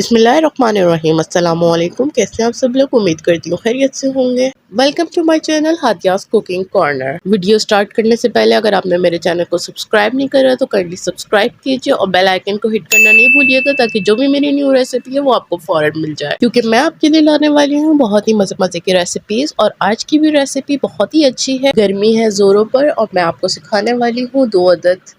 बिस्मिल्लाहिर्रहमानिर्रहीम। अस्सलाम वालेकुम। कैसे हैं आप सब लोग? उम्मीद करती हूँ खैरियत से होंगे। Welcome to my channel Hadia's cooking corner. Video start करने से पहले अगर आपने मेरे चैनल को सब्सक्राइब नहीं करा तो काइंडली सब्सक्राइब कीजिए और बेल आइकन को हिट करना नहीं भूलिएगा ताकि जो भी मेरी न्यू रेसिपी है वो आपको फौरन मिल जाए, क्योंकि मैं आपके लिए लाने वाली हूँ बहुत ही मजे मजे की रेसिपीज। और आज की भी रेसिपी बहुत ही अच्छी है। गर्मी है जोरों पर और मैं आपको सिखाने वाली हूँ 2 अदद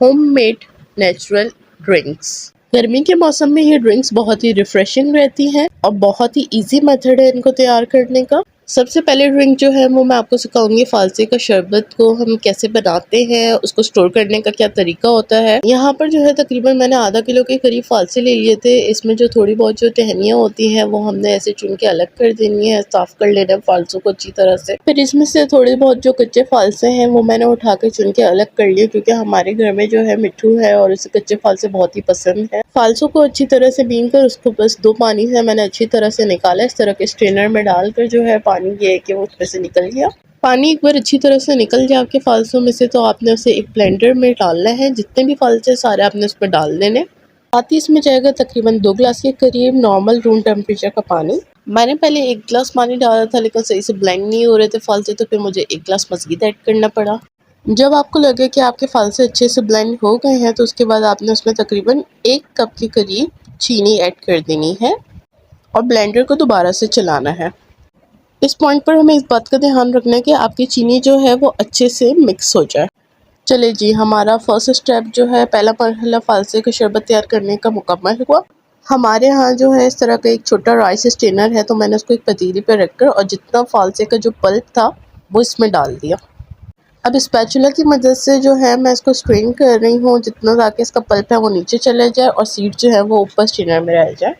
होममेड नेचुरल ड्रिंक्स। गर्मी के मौसम में ये ड्रिंक्स बहुत ही रिफ्रेशिंग रहती हैं और बहुत ही इजी मेथड है इनको तैयार करने का। सबसे पहले ड्रिंक जो है वो मैं आपको सिखाऊंगी फालसे का शरबत को हम कैसे बनाते हैं, उसको स्टोर करने का क्या तरीका होता है। यहाँ पर जो है तकरीबन मैंने आधा किलो के करीब फालसे ले लिए थे। इसमें जो थोड़ी बहुत जो टहनियाँ होती हैं वो हमने ऐसे चुन के अलग कर देनी है, साफ कर लेना है फालसों को अच्छी तरह से। फिर इसमें से थोड़े बहुत जो कच्चे फालसे हैं वो मैंने उठा के चुन के अलग कर लिए, क्योंकि हमारे घर में जो है मिट्ठू है और उसे कच्चे फालसे बहुत ही पसंद है। फालसों को अच्छी तरह से बीन कर उसको बस 2 पानी से मैंने अच्छी तरह से निकाला। इस तरह के स्ट्रेनर में डालकर जो है पानी ये है कि वो उसमें से निकल गया। पानी एक बार अच्छी तरह से निकल जाए आपके फालसों में से तो आपने उसे एक ब्लेंडर में डालना है। जितने भी फालसे सारे आपने उसमें डाल देने। साथ ही इसमें जाएगा तकरीबन 2 गिलास के करीब नॉर्मल रूम टेम्परेचर का पानी। मैंने पहले 1 गिलास पानी डाला था लेकिन सही से ब्लेंड नहीं हो रहे थे फालसे, तो फिर मुझे 1 गिलास मज़ीद ऐड करना पड़ा। जब आपको लगे कि आपके फालसे अच्छे से ब्लेंड हो गए हैं तो उसके बाद आपने उसमें तकरीबन 1 कप के करीब चीनी ऐड कर देनी है और ब्लेंडर को दोबारा से चलाना है। इस पॉइंट पर हमें इस बात का ध्यान रखना है कि आपकी चीनी जो है वो अच्छे से मिक्स हो जाए। चले जी, हमारा फर्स्ट स्टेप जो है, पहला मरहला फालसे का शरबत तैयार करने का मुकम्मल हुआ। हमारे यहाँ जो है इस तरह का एक छोटा राइस स्ट्रेनर है, तो मैंने उसको एक पतीली पर रखकर और जितना फालसे का जो पल्प था वो इसमें डाल दिया। अब स्पैचुला की मदद से जो है मैं इसको स्ट्रेन कर रही हूँ जितना, ताकि इसका पल्प है वो नीचे चले जाए और सीड जो है वो ऊपर स्ट्रेनर में रह जाए।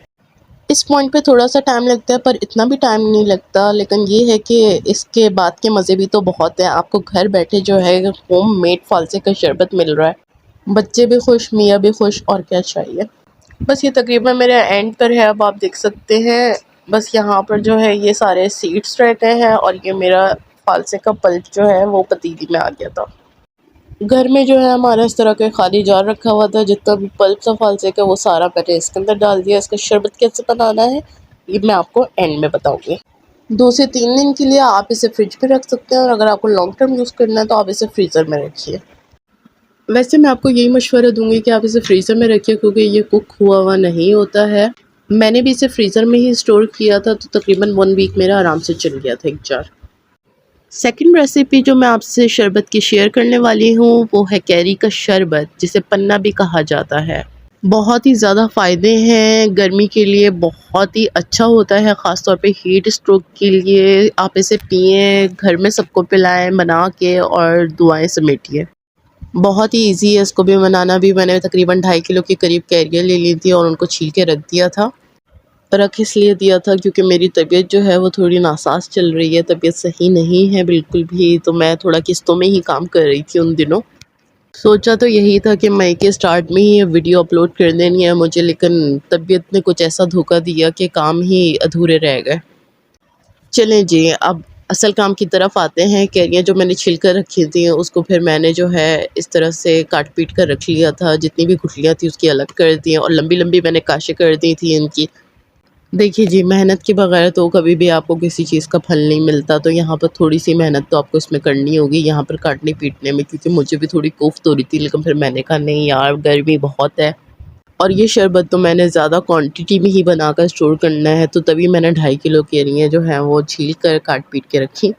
इस पॉइंट पे थोड़ा सा टाइम लगता है पर इतना भी टाइम नहीं लगता, लेकिन ये है कि इसके बाद के मज़े भी तो बहुत हैं। आपको घर बैठे जो है होम मेड फालसे का शरबत मिल रहा है, बच्चे भी खुश, मियाँ भी खुश, और क्या चाहिए। बस ये तकरीबन मेरे एंड पर है, अब आप देख सकते हैं। बस यहाँ पर जो है ये सारे सीड्स रहते हैं और ये मेरा फालसे का पल्प जो है वो पतीली में आ गया था। घर में जो है हमारा इस तरह का खाली जार रखा हुआ था, जितना भी पल्प था फालसे का वो सारा मैंने इसके अंदर डाल दिया। इसका शरबत कैसे बनाना है ये मैं आपको एंड में बताऊंगी। 2 से 3 दिन के लिए आप इसे फ्रिज में रख सकते हैं और अगर आपको लॉन्ग टर्म यूज़ करना है तो आप इसे फ्रीज़र में रखिए। वैसे मैं आपको यही मशवरा दूंगी कि आप इसे फ्रीज़र में रखिए, क्योंकि ये कुक हुआ नहीं होता है। मैंने भी इसे फ्रीज़र में ही स्टोर किया था तो तकरीबन 1 वीक मेरा आराम से चल गया था एक जार। सेकंड रेसिपी जो मैं आपसे शरबत की शेयर करने वाली हूँ वो है कैरी का शरबत, जिसे पन्ना भी कहा जाता है। बहुत ही ज़्यादा फ़ायदे हैं, गर्मी के लिए बहुत ही अच्छा होता है, ख़ास तौर पे हीट स्ट्रोक के लिए। आप इसे पिएं, घर में सबको पिलाएं बना के और दुआएं समेटिए। बहुत ही इजी है इसको भी बनाना भी। मैंने तकरीबन 2.5 किलो के करीब कैरियाँ ले ली थी और उनको छील के रख दिया था। रख इसलिए दिया था क्योंकि मेरी तबीयत जो है वो थोड़ी नासाज चल रही है, तबीयत सही नहीं है बिल्कुल भी, तो मैं थोड़ा किस्तों में ही काम कर रही थी उन दिनों। सोचा तो यही था कि मई के स्टार्ट में ही वीडियो अपलोड कर देनी है मुझे, लेकिन तबीयत ने कुछ ऐसा धोखा दिया कि काम ही अधूरे रह गए। चलें जी, अब असल काम की तरफ आते हैं। कैरियाँ जो मैंने छिल कर रखी थी उसको फिर मैंने जो है इस तरह से काट पीट कर रख लिया था। जितनी भी गुठलियाँ थी उसकी अलग कर दी और लंबी लंबी मैंने काशें कर दी थी इनकी। देखिए जी, मेहनत के बगैर तो कभी भी आपको किसी चीज़ का फल नहीं मिलता, तो यहाँ पर थोड़ी-सी मेहनत तो आपको इसमें करनी होगी, यहाँ पर काटने-पीटने में, क्योंकि मुझे भी थोड़ी कोफ्त हो रही थी, लेकिन फिर मैंने कहा नहीं यार, गर्मी बहुत है और ये शरबत तो मैंने ज़्यादा क्वांटिटी में ही बनाकर स्टोर करना है, तो तभी मैंने 2.5 किलो कैरियाँ जो हैं वो छील कर काट-पीट के रखी।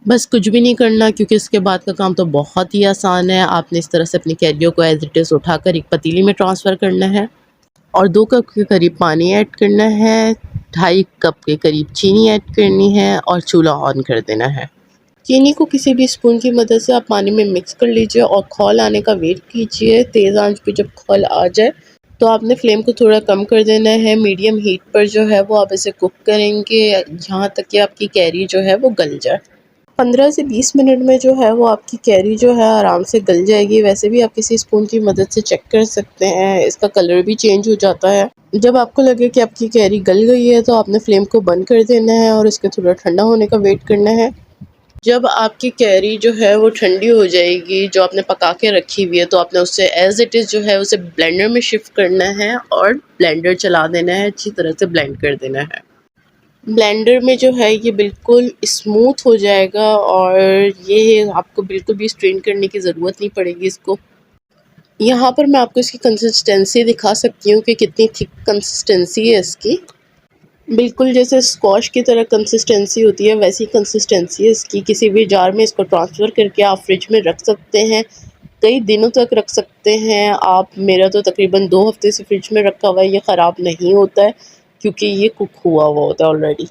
बस कुछ भी नहीं करना, क्योंकि इसके बाद का काम तो बहुत ही आसान है। आपने इस तरह से अपनी कैरियों को एज़ इट इज़ उठाकर एक पतीली में ट्रांसफ़र करना है और 2 कप के करीब पानी ऐड करना है, 2.5 कप के करीब चीनी ऐड करनी है और चूल्हा ऑन कर देना है। चीनी को किसी भी स्पून की मदद से आप पानी में मिक्स कर लीजिए और खौल आने का वेट कीजिए। तेज़ आंच पे जब खौल आ जाए तो आपने फ्लेम को थोड़ा कम कर देना है। मीडियम हीट पर जो है वो आप इसे कुक करेंगे यहाँ तक कि आपकी कैरी जो है वो गल जाए। 15 से 20 मिनट में जो है वो आपकी कैरी जो है आराम से गल जाएगी। वैसे भी आप किसी स्पून की मदद से चेक कर सकते हैं, इसका कलर भी चेंज हो जाता है। जब आपको लगे कि आपकी कैरी गल गई है तो आपने फ्लेम को बंद कर देना है और इसके थोड़ा ठंडा होने का वेट करना है। जब आपकी कैरी जो है वो ठंडी हो जाएगी, जो आपने पका के रखी हुई है, तो आपने उससे एज़ इट इज़ जो है उसे ब्लेंडर में शिफ्ट करना है और ब्लेंडर चला देना है, अच्छी तरह से ब्लेंड कर देना है। ब्लेंडर में जो है ये बिल्कुल स्मूथ हो जाएगा और ये आपको बिल्कुल भी स्ट्रेन करने की ज़रूरत नहीं पड़ेगी इसको। यहाँ पर मैं आपको इसकी कंसिस्टेंसी दिखा सकती हूँ कि कितनी थिक कंसिस्टेंसी है इसकी। बिल्कुल जैसे स्क्वॉश की तरह कंसिस्टेंसी होती है वैसी कंसिस्टेंसी है इसकी। किसी भी जार में इसको ट्रांसफ़र करके आप फ्रिज में रख सकते हैं, कई दिनों तक रख सकते हैं आप। मेरा तो तकरीबन 2 हफ़्ते से फ्रिज में रखा हुआ है, ये ख़राब नहीं होता है क्योंकि ये कुक हुआ होता है ऑलरेडी।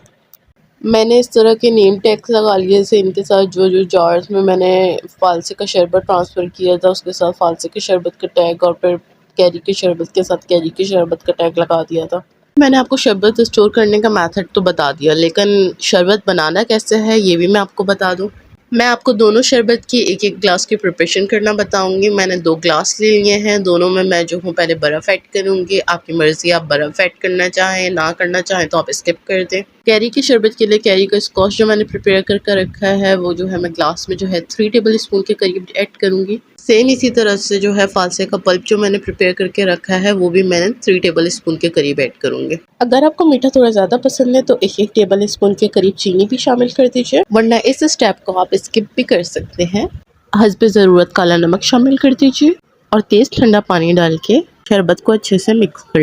मैंने इस तरह के नेम टैग्स लगा लिए जैसे इनके साथ जो जार्स में मैंने फ़ालसे का शरबत ट्रांसफ़र किया था उसके साथ फ़ालसे के शरबत का टैग और फिर कैरी के शरबत के साथ कैरी के शरबत का टैग लगा दिया था। मैंने आपको शरबत स्टोर करने का मेथड तो बता दिया, लेकिन शरबत बनाना कैसे है ये भी मैं आपको बता दूं। मैं आपको दोनों शरबत की एक एक ग्लास की प्रिपरेशन करना बताऊंगी। मैंने 2 ग्लास ले लिए हैं, दोनों में मैं जो हूँ पहले बर्फ़ ऐड करूंगी। आपकी मर्ज़ी, आप बर्फ़ ऐड करना चाहें, ना करना चाहें तो आप स्किप कर दें। कैरी की शरबत के लिए कैरी का स्क्वॉश जो मैंने प्रिपेयर करके रखा है वो जो है मैं ग्लास में जो है 3 टेबल स्पून के करीब ऐड करूँगी। सेम इसी तरह से जो है फ़ालसे का पल्प जो मैंने प्रिपेयर करके रखा है वो भी मैंने 3 टेबल स्पून के करीब ऐड करूँगी। अगर आपको मीठा थोड़ा ज़्यादा पसंद है तो 1-1 टेबल स्पून के करीब चीनी भी शामिल कर दीजिए, वरना इस स्टेप को आप स्किप भी कर सकते हैं। हस्बे ज़रूरत काला नमक शामिल कर दीजिए और तेज़ ठंडा पानी डाल के शरबत को अच्छे से मिक्स कर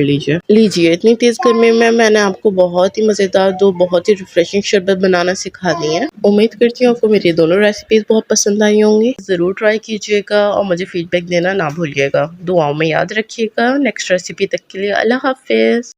लीजिए। इतनी तेज़ गर्मी में मैंने आपको बहुत ही मज़ेदार 2 बहुत ही रिफ्रेशिंग शरबत बनाना सिखा दी है। उम्मीद करती हूँ आपको मेरी दोनों रेसिपीज़ बहुत पसंद आई होंगी। ज़रूर ट्राई कीजिएगा और मुझे फीडबैक देना ना भूलिएगा। दुआओं में याद रखिएगा। नेक्स्ट रेसिपी तक के लिए अल्लाह हाफ़िज़।